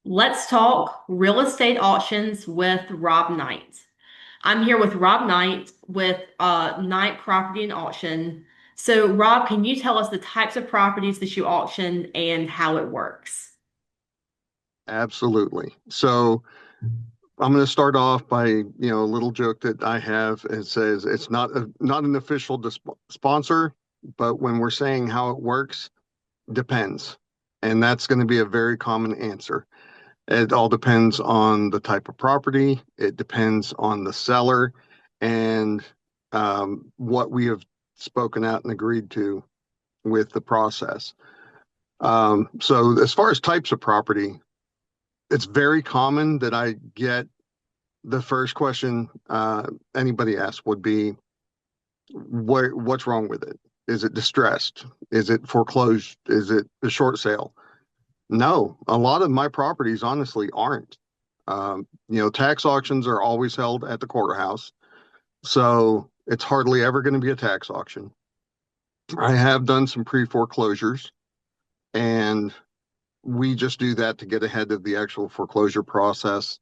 Let's talk real estate auctions with Rob Knight. I'm here with Rob Knight with Knight Property and Auction. So, Rob, can you tell us the types of properties that you auction and how it works? Absolutely. So I'm going to start off by, a little joke that I have. It says it's not an official sponsor, but when we're saying how it works, depends. And that's going to be a very common answer. It all depends on the type of property. It depends on the seller and what we have spoken out and agreed to with the process. So as far as types of property, it's very common that I get the first question anybody asks would be, what's wrong with it? Is it distressed? Is it foreclosed? Is it a short sale? No, a lot of my properties honestly aren't. Tax auctions are always held at the courthouse, so it's hardly ever going to be a tax auction. I have done some pre-foreclosures, and we just do that to get ahead of the actual foreclosure process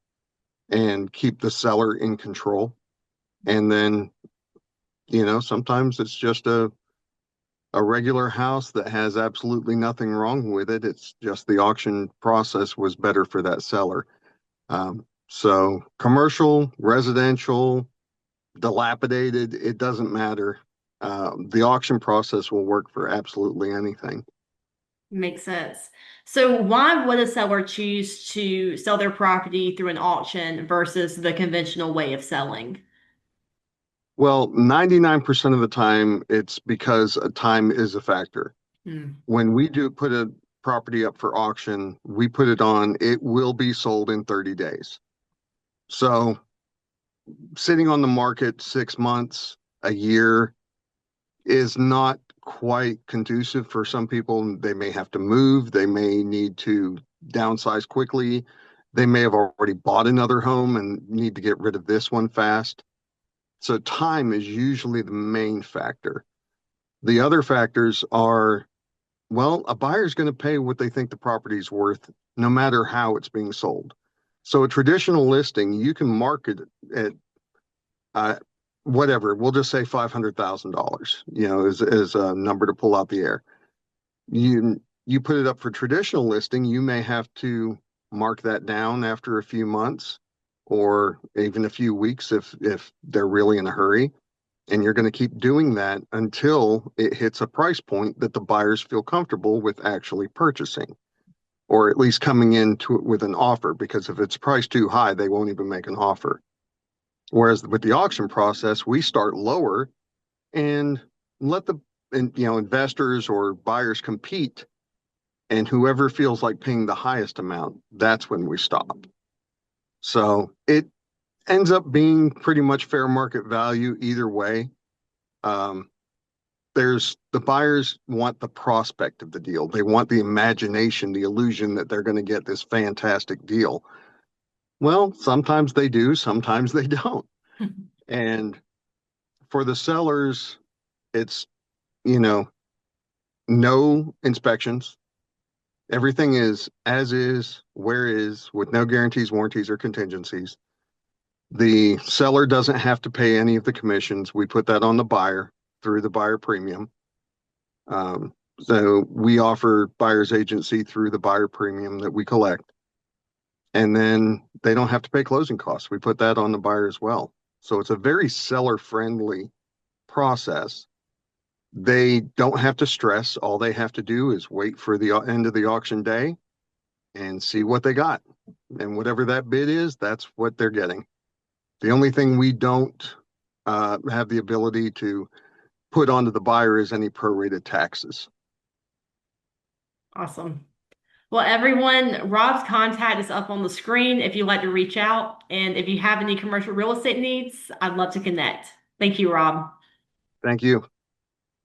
and keep the seller in control. And then, sometimes it's just a regular house that has absolutely nothing wrong with it. It's just the auction process was better for that seller. So commercial, residential, dilapidated, it doesn't matter. The auction process will work for absolutely anything. Makes sense. So, why would a seller choose to sell their property through an auction versus the conventional way of selling? Well, 99% of the time, it's because time is a factor. Hmm. When we do put a property up for auction, we put it on, it will be sold in 30 days. So sitting on the market 6 months, a year is not quite conducive for some people. They may have to move, they may need to downsize quickly. They may have already bought another home and need to get rid of this one fast. So time is usually the main factor. The other factors are, well, a buyer's going to pay what they think the property's worth, no matter how it's being sold. So a traditional listing, you can market it at uh, whatever. We'll just say $500,000. Is a number to pull out the air. You put it up for traditional listing, you may have to mark that down after a few months or even a few weeks if they're really in a hurry. And you're going to keep doing that until it hits a price point that the buyers feel comfortable with actually purchasing, or at least coming into it with an offer. Because if it's priced too high, they won't even make an offer. Whereas with the auction process, we start lower and let the investors or buyers compete, and whoever feels like paying the highest amount, that's when we stop. So it ends up being pretty much fair market value either way. Um, there's the buyers want the prospect of the deal. They want the imagination, the illusion that they're going to get this fantastic deal. Well, sometimes they do, sometimes they don't. And for the sellers, it's, you know, no inspections. Everything is, where is, with no guarantees, warranties, or contingencies. The seller doesn't have to pay any of the commissions. We put that on the buyer through the buyer premium. So we offer buyer's agency through the buyer premium that we collect. And then they don't have to pay closing costs. We put that on the buyer as well. So it's a very seller friendly process. They don't have to stress. All they have to do is wait for the end of the auction day and see what they got. And whatever that bid is, that's what they're getting. The only thing we don't have the ability to put onto the buyer is any prorated taxes. Awesome. Well, everyone, Rob's contact is up on the screen if you'd like to reach out. And if you have any commercial real estate needs, I'd love to connect. Thank you, Rob. Thank you.